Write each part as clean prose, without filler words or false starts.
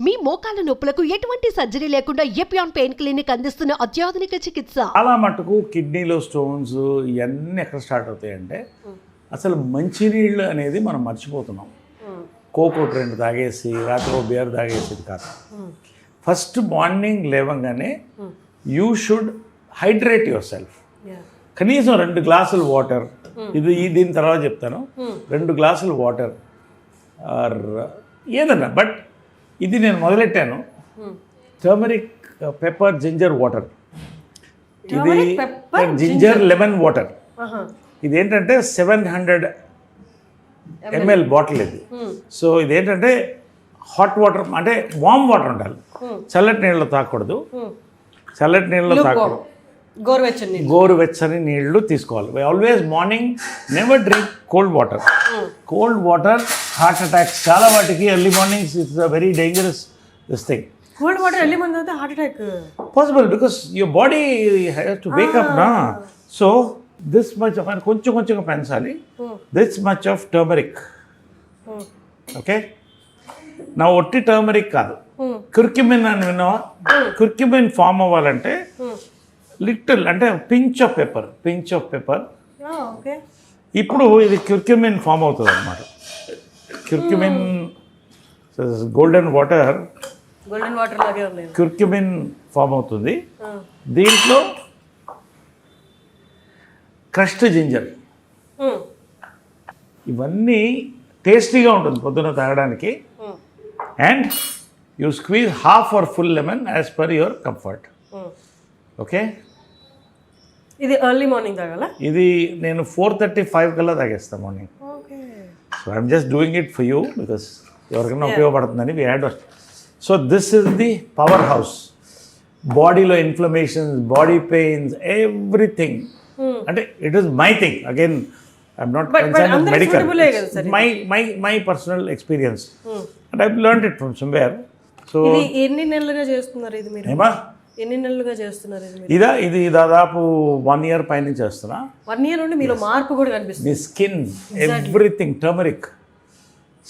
మీ మోకాల నొప్పులకు ఎటువంటి సర్జరీ లేకుండా ఎపియాన్ పెయిన్ క్లినిక్ అందిస్తున్న అత్యాధునిక చికిత్స. చాలా మటుకు కిడ్నీలో స్టోన్స్ ఇవన్నీ ఎక్కడ స్టార్ట్ అవుతాయంటే అసలు మంచినీళ్ళు అనేది మనం మర్చిపోతున్నాం. కోకోట్ 2 తాగేసి రాత్రి బియర్ తాగేసి కాదు. ఫస్ట్ మార్నింగ్ లేవగానే you should hydrate your self. కనీసం 2 గ్లాసులు వాటర్, దీని తర్వాత చెప్తాను. 2 గ్లాసులు వాటర్ ఆర్ ఏదన్నా, బట్ ఇది నేను మొదలెట్టాను. టర్మరిక్ పెప్పర్ జింజర్ వాటర్, ఇది జింజర్ లెమన్ వాటర్. ఇదేంటంటే 700 ml బాటిల్ ఇది. సో ఇదేంటంటే హాట్ వాటర్ అంటే వామ్ వాటర్ ఉండాలి, చల్లటి నీళ్ళు తాగకూడదు. చల్లటి నీళ్ళు తాగకూడదు, గోరువెచ్చని నీళ్లు తీసుకోవాలి. Always morning never drink cold water. Cold water heart attacks చాలా వాటికి early mornings it's a very dangerous this thing. Cold water early morning అయితే heart attack possible because your body has to wake up నా. So this much of కొంచెం పెంచాలి. This much of turmeric. Okay, నా ఒట్టి turmeric కాదు, curcumin అని విన్నావా? Curcumin form అవ్వాలంటే లిటిల్ అంటే పించ్ ఆఫ్ పెప్పర్. ఇప్పుడు ఇది క్యూర్క్యుమిన్ ఫామ్ అవుతుంది అనమాట. క్యూర్క్యుమిన్ గోల్డెన్ వాటర్ లాగే ఉంది. క్యూర్క్యుమిన్ ఫామ్ అవుతుంది. దీంట్లో క్రష్డ్ జింజర్, ఇవన్నీ టేస్టీగా ఉంటుంది పొద్దున తాగడానికి. And you squeeze half or full lemon as per your comfort. Okay, ఇది ఎర్లీ మార్నింగ్ తాగాల. ఇది నేను 4:35 కల్లా తాగేస్తాను morning. So I'm just doing it for you because ఎవరికైనా ఉపయోగపడుతుందని we had. So this is the powerhouse. బాడీలో inflammations, body pains, everything. అంటే it is my thing. Again I'm not concerned medical, my personal experience and I learned it from somewhere. So ఎన్ని నెలలుగా చేస్తున్నారు ఇది మీరు? ఏమా ఎన్ని నెలలుగా చేస్తున్నారు ఇది దాదాపు 1 year పైన చేస్తున్నా. 1 year నుండి మీలో మార్పు కూడా కనిపిస్తుంది. The skin, everything turmeric.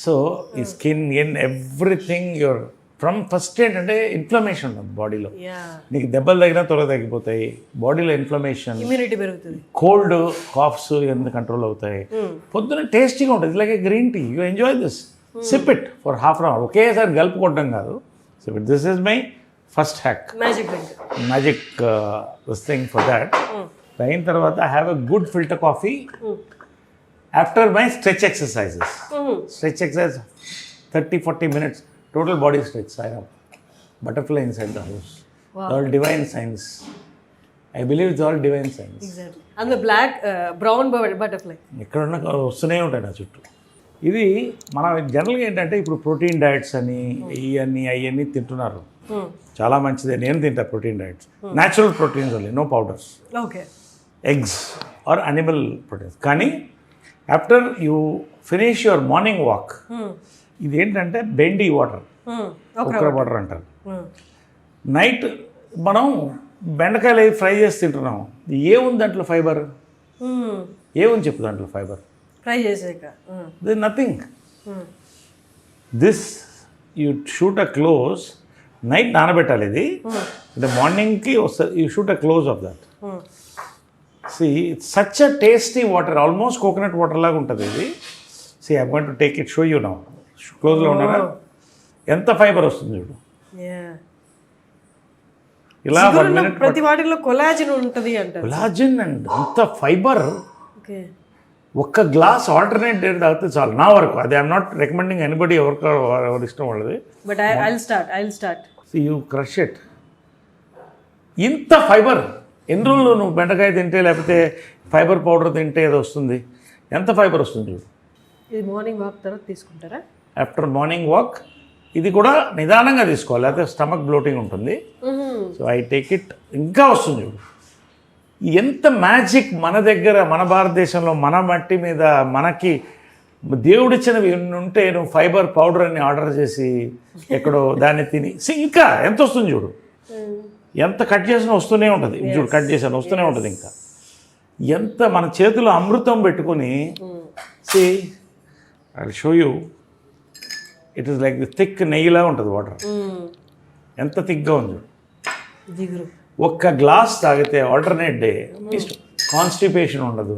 So ఈ skin in everything your from first ఏంటంటే ఇన్ఫ్లమేషన్ ఉంటుంది బాడీలో. నీకు దెబ్బలు తగినా త్వరగా తగ్గిపోతాయి. బాడీలో ఇన్ఫ్లమేషన్, ఇమ్యూనిటీ పెరుగుతుంది, కోల్డ్ కాఫ్స్ ఇవన్నీ కంట్రోల్ అవుతాయి. పొద్దున టేస్టీగా ఉంటుంది. ఇలాగే green tea, you enjoy this, sip it for half an hour. ఒకేసారి గలుపుకోవడం కాదు. Sip it. This is my first hack, magic this thing for that. అయిన తర్వాత I have a good filter coffee after my stretch exercises. Stretch exercise 30-40 minutes total body stretch. I have butterfly inside the house. Wow. All divine science. I believe it's all divine science. Exactly. And the black brown butterfly ఎక్కడున్నా వస్తూనే ఉంటాయి నా చుట్టూ. ఇది మన జనరల్గా ఏంటంటే ఇప్పుడు ప్రోటీన్ డయట్స్ అని అవన్నీ తింటున్నారు. చాలా మంచిదే, నేను తింటా protein diets. Natural proteins only, no powders. Okay, eggs or animal proteins. కానీ after you finish your morning walk, ఇది ఏంటంటే బెండి వాటర్, కుక్కర్ వాటర్ అంటారు. నైట్ మనం బెండకాయలు అవి ఫ్రై చేసి తింటున్నాం. ఏముంది దాంట్లో ఫైబర్? ఏముంది చెప్పు దాంట్లో ఫైబర్? ఫ్రై చేసాక this nothing. This you shoot a close, night నానబెట్టాలి ఇది, అంటే మార్నింగ్కి వస్తుంది. You shoot a close of that. See it's such a tasty water, almost coconut water లాగా ఉంటుంది ఇది. See I want to take it, show you now. క్లోజ్లో ఉన్నారా? ఎంత ఫైబర్ వస్తుంది చూడు. ఇలా 1 minute ప్రతి వాటిలో కొలాజిన్ ఉంటుంది అంటారు. కొలాజిన్ అండ్ అంత ఫైబర్. ఒక్క గ్లాస్ ఆల్టర్నేట్ డే తాగితే చాలు నా వరకు. అది ఐఎమ్ నాట్ రికమెండింగ్ ఎనీబడి, ఎవరి ఇష్టం వాళ్ళది. But I'll start. You crush it. ఇంత ఫైబర్ ఎన్ని రోజులు నువ్వు బెండకాయ తింటే లేకపోతే ఫైబర్ పౌడర్ తింటే ఏదో వస్తుంది. ఎంత ఫైబర్ వస్తుంది చూడు. ఇది మార్నింగ్ వాక్ తర్వాత తీసుకుంటారా? ఆఫ్టర్ మార్నింగ్ వాక్ ఇది కూడా నిదానంగా తీసుకోవాలి, లేకపోతే స్టమక్ బ్లోటింగ్ ఉంటుంది. So I take it. ఇంకా వస్తుంది చూడు. ఎంత మ్యాజిక్ మన దగ్గర, మన భారతదేశంలో, మన మట్టి మీద మనకి దేవుడిచ్చినవి ఉంటే నువ్వు ఫైబర్ పౌడర్ అని ఆర్డర్ చేసి ఎక్కడో దాన్ని తిని ఇంకా ఎంత వస్తుంది చూడు. ఎంత కట్ చేసినా వస్తూనే ఉంటుంది చూడు. కట్ చేసాను వస్తూనే ఉంటుంది. ఇంకా ఎంత మన చేతిలో అమృతం పెట్టుకొని see I show you it is like thick నెయ్యిలా ఉంటుంది వాటర్. ఎంత థిక్గా ఉంది. జిగురు. ఒక్క గ్లాస్ తాగితే ఆల్టర్నేట్ డే కాన్స్టిపేషన్ ఉండదు.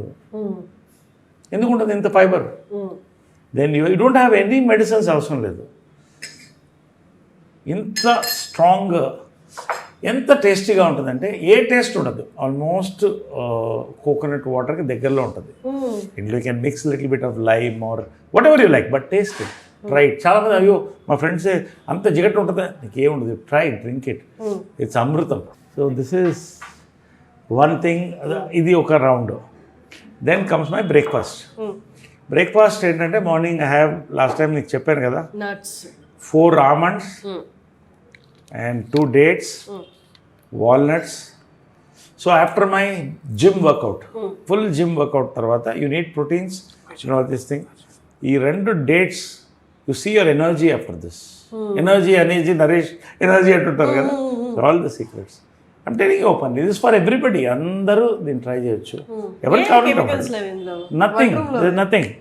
ఎందుకు ఉంటుంది? ఇంత fibre. Then you don't have any medicines అవసరం లేదు. ఇంత స్ట్రాంగ్, ఎంత టేస్టీగా ఉంటుందంటే ఏ టేస్ట్ ఉండదు. ఆల్మోస్ట్ కోకోనట్ వాటర్కి దగ్గరలో ఉంటుంది. ఇంట్లో you can mix little bit of lime or whatever you like, but taste it, try it. చాలామంది అయ్యో మా ఫ్రెండ్స్ అంత జిగట్ ఉంటుందా, నీకేముండదు, try it, drink it, it's అమృతం. So this is one thing. ఇది ఒక round. Then comes my breakfast. Breakfast ఏంటంటే morning I have, last time నీకు చెప్పాను కదా, nuts, 4 almonds and 2 dates, walnuts. So after my gym workout, full gym workout tarvata, you need proteins, you know this thing. ఈ 2 dates, you see your energy after this. Energy, nourish, energy అంటుంటారు కదా. All the secrets. I'm telling you openly, this is for everybody. అందరూ దీన్ని try చేయొచ్చు. ఎవరు కావాలి, nothing.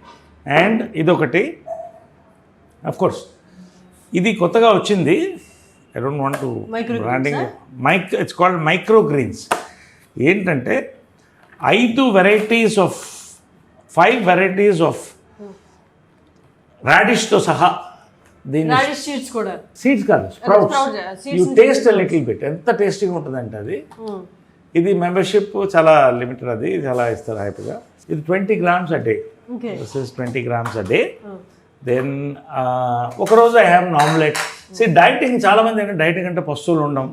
And ఇదొకటి, of course ఇది కొత్తగా వచ్చింది. I don't want to branding. It's called micro greens. ఏంటంటే 5 వెరైటీస్ ఆఫ్ రాడిష్తో సహా. దీన్ని సీడ్స్ కూడా, సీడ్స్ కాదు, sprouts. You taste little bit, ఎంత టేస్టీగా ఉంటుందంటే అది. ఇది మెంబర్షిప్ చాలా లిమిటెడ్, అది చాలా ఇస్తారు హ్యాపీగా. ఇది 20 grams a day. This is 20 grams a day. Then ఒకరోజు I have an omelette. Dieting చాలా మంది అంటే డైటింగ్ అంటే పస్తువులు ఉండడం.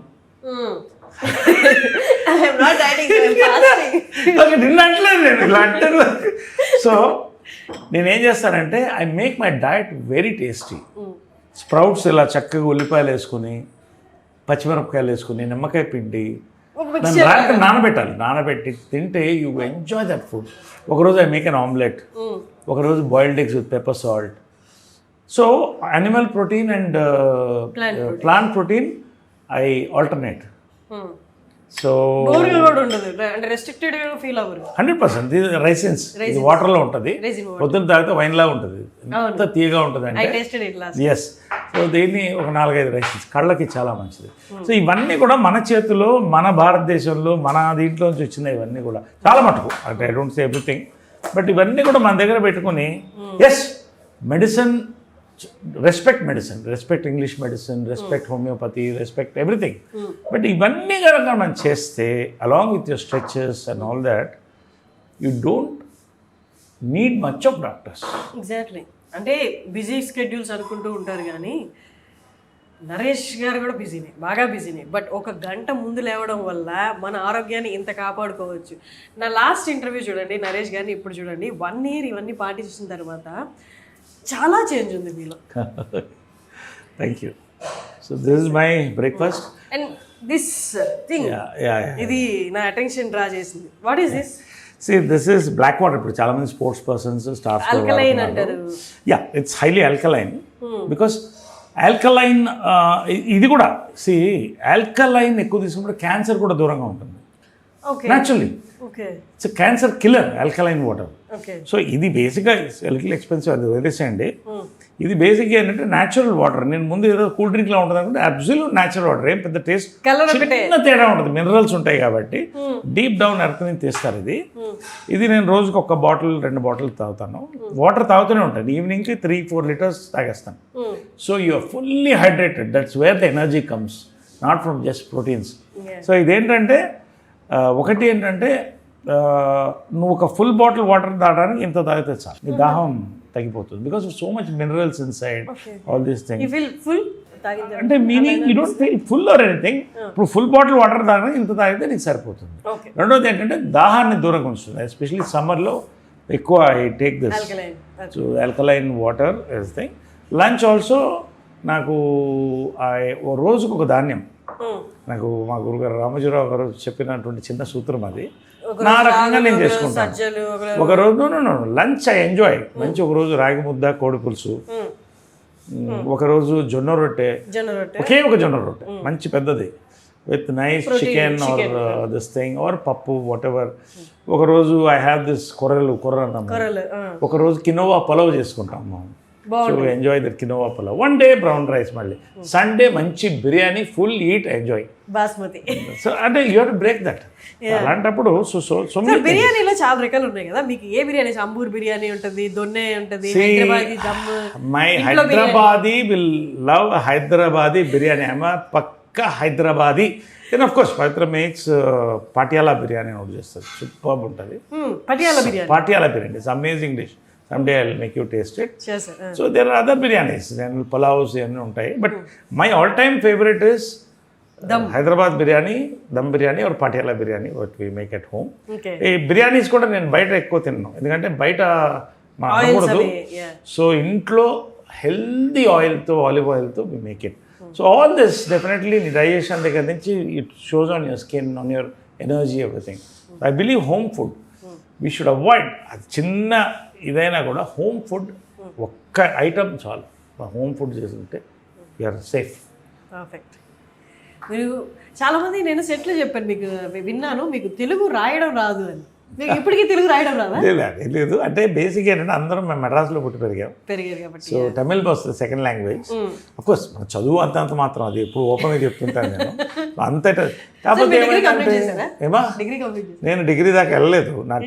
నిన్నట్లేదు నేను ఇలా అంటారు. సో నేనేం చేస్తానంటే I make my diet very tasty. Sprouts ఇలా చక్కగా ఉల్లిపాయలు వేసుకుని, పచ్చిమిరపకాయలు వేసుకుని, నిమ్మకాయ పిండి, దాన్ని రాత్రి నానబెట్టి తింటే యూ ఎంజాయ్ దట్ ఫుడ్. ఒకరోజు ఐ మేక్ అన్ ఆమ్లెట్, ఒకరోజు boiled eggs with pepper salt. So animal protein and plant protein I alternate. So 100% ఇది రైసిన్స్, ఇది వాటర్లో ఉంటుంది, పొద్దున్న తాగితే వైన్లా ఉంటుంది, ఎంత తీయగా ఉంటుంది అంటే. ఎస్. సో దీన్ని ఒక 4-5 రైసిన్స్ కళ్ళకి చాలా మంచిది. సో ఇవన్నీ కూడా మన చేతిలో, మన భారతదేశంలో, మన దీంట్లో నుంచి వచ్చినాయి ఇవన్నీ కూడా చాలా మటుకు. అంటే I don't say everything, but ఇవన్నీ కూడా మన దగ్గర పెట్టుకుని, yes medicine, respect medicine, respect English medicine, respect homeopathy, respect everything. But ఇవన్నీ కనుక మనం చేస్తే along with your stretches and all that, you don't need much of doctors. Exactly. అంటే బిజీ స్కెడ్యూల్స్ అనుకుంటూ ఉంటారు కానీ నరేష్ గారు కూడా బిజీనే, బాగా బిజీనే. బట్ 1 గంట ముందు లేవడం వల్ల మన ఆరోగ్యాన్ని ఇంత కాపాడుకోవచ్చు. నా లాస్ట్ ఇంటర్వ్యూ చూడండి నరేష్ గారిని, ఇప్పుడు చూడండి, 1 year ఇవన్నీ పాటించిన తర్వాత చాలా చేంజ్ ఉంది మీలో. Thank you. So this is my breakfast and this thing, ఇది నా అటెన్షన్ డ్రా చేసింది. What is this? This is black water. ఇప్పుడు చాలా మంది స్పోర్ట్స్ పర్సన్స్, స్టార్స్, ఆల్కలైన్ అంటారు. Yeah, it's highly alkaline because alkaline, ఇది కూడా ఆల్కలైన్ ఎక్కువ తీసుకుంటే క్యాన్సర్ కూడా దూరంగా ఉంటుంది naturally. It's cancer killer, alkaline water. So ఇది బేసిక్గా లిటిల్ ఎక్స్పెన్సివ్, అది వదిలేసేయండి. ఇది బేసిక్గా ఏంటంటే న్యాచురల్ వాటర్. నేను ముందు ఏదో కూల్ డ్రింక్లా ఉంటుంది అనుకుంటే అబ్సల్యూట్ న్యాచురల్ వాటర్. ఏం పెద్ద టేస్ట్, చిన్న తేడా ఉంటుంది, మినరల్స్ ఉంటాయి కాబట్టి డీప్ డౌన్ ఎర్త్ నుంచి తీస్తారు. ఇది నేను రోజుకి 1 బాటిల్ 2 బాటిల్ తాగుతాను. వాటర్ తాగుతూనే ఉంటాను. ఈవినింగ్కి 3-4 liters తాగేస్తాను. So you are fully hydrated. That's where the energy comes, not from just proteins. So ఇదేంటంటే ఒకటి ఏంటంటే నువ్వు ఒక ఫుల్ బాటిల్ వాటర్ తాగడానికి ఇంత తాగితే చాలు, నీ దాహం తగ్గిపోతుంది. Because so much minerals inside all these things. అంటే meaning you don't feel full or anything. ఇప్పుడు ఫుల్ బాటిల్ వాటర్ తాగడానికి ఇంత తాగితే నీకు సరిపోతుంది. రెండోది ఏంటంటే దాహాన్ని దూరంగా ఉంచుతుంది. ఎస్పెషలీ సమ్మర్లో ఎక్కువ I take this. So alkaline water is thing. Lunch also నాకు రోజుకు ఒక ధాన్యం. నాకు మా గురుగారు రామజీరావు గారు చెప్పినటువంటి చిన్న సూత్రం అది. నా రకంగా నేను చేసుకుంటాను. ఒకరోజు లంచ్ ఐ ఎంజాయ్. మంచి ఒకరోజు రాగి ముద్ద, కోడి పులుసు, ఒకరోజు జొన్న రొట్టె, ఒకే ఒక జొన్న రొట్టె మంచి పెద్దది with nice chicken or this thing or పప్పు వాట్ ఎవర్. ఒకరోజు ఐ హ్యావ్ దిస్ కొర్ర అన్నం. ఒకరోజు కినోవా పలావ్ చేసుకుంటాము. So enjoy that quinoa pulao. One day brown rice, మళ్ళీ సండే మంచి biryani, full eat enjoy. Basmati. So అంటే you have to break that. అలాంటప్పుడు సో బిర్యానీలో చాలా రకాలు ఉన్నాయి కదా, మీకు ఏ బిర్యానీ? అంబూర్ బిర్యానీ ఉంటుంది, దొన్నె ఉంటుంది, Hyderabadi dum. My Hyderabadi will love Hyderabadi biryani. I'm పక్కా Hyderabadi. Then of course Pavitra makes Patiala biryani ఒకటి చేస్తుంది, సూపర్ ఉంటుంది. Patiala biryani it's amazing dish. Some day I will make you taste it. So there are other biryanis, then pulaos ఇవన్నీ ఉంటాయి. But my all time favourite is Hyderabad biryani, dum biryani or Patiala biryani what we make at home. ఈ బిర్యానీస్ కూడా నేను బయట ఎక్కువ తిన్నాను, ఎందుకంటే బయట మనం అనకూడదు. సో ఇంట్లో హెల్దీ ఆయిల్తో, ఆలివ్ ఆయిల్తో we make it. So all this definitely digestion దగ్గర నుంచి it shows on your skin, on your energy, everything. I believe home food we should avoid. అది చిన్న ఇదైనా కూడా హోమ్ ఫుడ్ ఒక్క ఐటమ్ చాలు. హోమ్ ఫుడ్ చేసుకుంటే యూఆర్ సేఫ్. పర్ఫెక్ట్. మీరు చాలామంది, నేను సెట్లో చెప్పాను మీకు, విన్నాను మీకు తెలుగు రాయడం రాదు అని. మీకు ఇప్పటికీ తెలుగు రాయడం రాదా? లేదు, అంటే బేసిక్ ఏంటంటే అందరం మేము మెడ్రాస్లో పుట్టి పెరిగారు కాబట్టి. సో తమిళ్ వస్తుంది సెకండ్ లాంగ్వేజ్. అఫ్కోర్స్ మన చదువు అంతంత మాత్రం, అది ఎప్పుడు ఓపెన్గా చెప్తుంటాను నేను అంతటా. కాకపోతే ఏమా నేను డిగ్రీ దాకా వెళ్ళలేదు. నా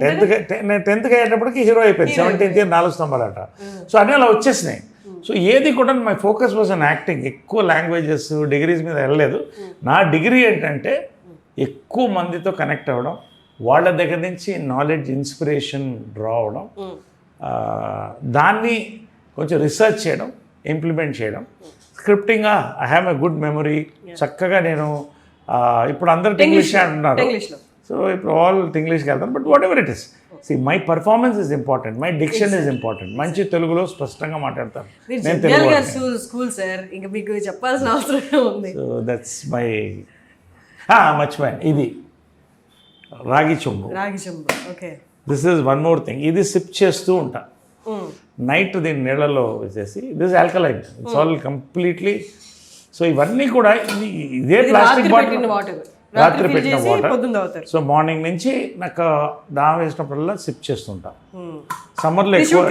టెన్త్కి అయ్యేటప్పటికి హీరో అయిపోయింది. 17th year 4 స్తంభాలట. సో అన్నీ అలా వచ్చేసినాయి. సో ఏది కూడా my focus was an acting. ఎక్కువ లాంగ్వేజెస్ డిగ్రీస్ మీద వెళ్ళలేదు. నా డిగ్రీ ఏంటంటే ఎక్కువ మందితో కనెక్ట్ అవ్వడం, వాళ్ళ దగ్గర నుంచి నాలెడ్జ్, ఇన్స్పిరేషన్ డ్రా అవడం, దాన్ని కొంచెం రీసెర్చ్ చేయడం, ఇంప్లిమెంట్ చేయడం. Scripting I have a good memory. చక్కగా నేను ఇప్పుడు అందరు ఇంగ్లీష్ అంటున్నారు, సో ఇప్పుడు ఆల్ ఇంగ్లీష్కి వెళ్తాను. But whatever it is, see my performance is important, my diction is important. మంచి తెలుగులో స్పష్టంగా మాట్లాడతాను నేను తెలుగు. స్కూల్ సార్, ఇంకా మీకు చెప్పాల్సిన అవసరం ఉంది. సో దట్స్ మై మర్చిపోయాను, ఇది రాగి చెంబు. Okay. This is one more thing. ఇది సిప్ చేస్తూ ఉంటా నైట్, దీన్ని నీళ్ళలో వేసేసి. This alkaline, it's all completely. So ఇవన్నీ కూడా ఇదే ప్లాస్టిక్ బాటిల్, రాత్రి పెట్టిన వాటర్. సో మార్నింగ్ నుంచి నాకు దాహం వేసినప్పుడల్లా సిప్ చేస్తుంటా. సమ్మర్లో ఎక్కువ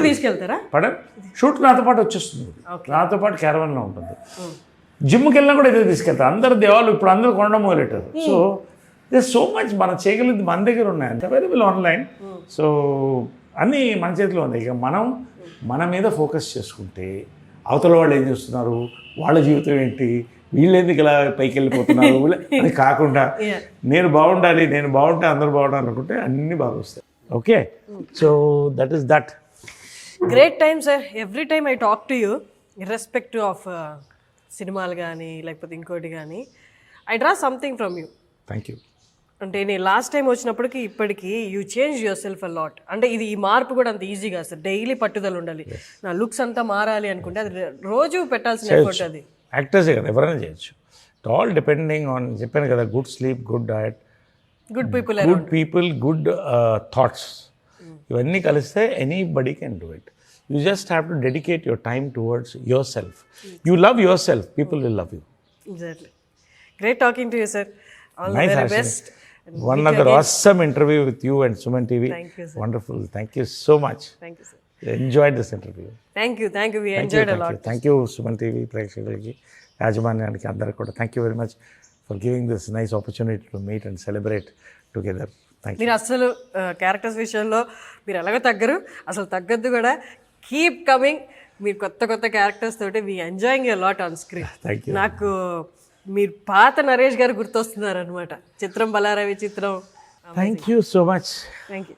షూట్ నాతో పాటు వచ్చేస్తుంది, నాతో పాటు క్యారవన్లో ఉంటుంది. జిమ్కి వెళ్ళినా కూడా ఇదే తీసుకెళ్తారు. అందరు దేవాలు ఇప్పుడు అందరూ కొనడం మొదలెట్టారు. సో దే సో మచ్ మనం చేయగలిగింది మన దగ్గర ఉన్నాయి, అంత అవైలబుల్ ఆన్లైన్. సో అన్నీ మన చేతిలో ఉంది. ఇక మనం మన మీద ఫోకస్ చేసుకుంటే అవతల వాళ్ళు ఏం చేస్తున్నారు, వాళ్ళ జీవితం ఏంటి, వీళ్ళు ఎందుకు ఇలా పైకి వెళ్ళిపోతున్నారు అని కాకుండా నేను బాగుండాలి, నేను బాగుంటే అందరూ బాగుండాలి అనుకుంటే అన్నీ బాగా వస్తాయి. Okay, so that is that. Great time sir. Every time I talk to you, irrespective of సినిమాలు కానీ లేకపోతే ఇంకోటి కానీ, I draw something from you. Thank you. అంటే నేను లాస్ట్ టైం వచ్చినప్పటికి ఇప్పటికీ you change your self a lot. అంటే ఇది ఈ మార్పు కూడా అంత ఈజీ కాదు సార్. డైలీ పట్టుదల ఉండాలి. నా లుక్స్ అంతా మారాలి అనుకుంటే అది రోజు పెట్టాల్సిన ఎఫర్ట్. అది యాక్టర్సే కదా, ఎవరైనా చేయొచ్చు. ఇట్ ఆల్ డిపెండింగ్ ఆన్, చెప్పాను కదా, good sleep, good diet, good people, good thoughts. ఇవన్నీ కలిస్తే anybody can do it. You just have to dedicate your time towards your self. You love your self, people will love you. Exactly. Great talking to you sir. All nice, the very best. One other awesome interview with you and Suman TV. Thank you, sir. Wonderful. Thank you so much. Thank you, sir. Enjoyed this interview. Thank you. We enjoyed a lot. Thank you, Suman TV ప్రేక్షకులకి, యాజమాన్యానికి అందరికీ కూడా thank you very much for giving this nice opportunity to meet and celebrate together. Thank you. మీరు అసలు characters విషయంలో మీరు ఎలాగో తగ్గరు, అసలు తగ్గద్దు కూడా. Keep coming. మీరు కొత్త క్యారెక్టర్స్ తోటి we enjoying a lot on screen. Thank you. నాకు మీరు పాత నరేష్ గారు గుర్తొస్తున్నారు అనమాట. చిత్రం బలారవి చిత్రం. Thank you so much. Thank you.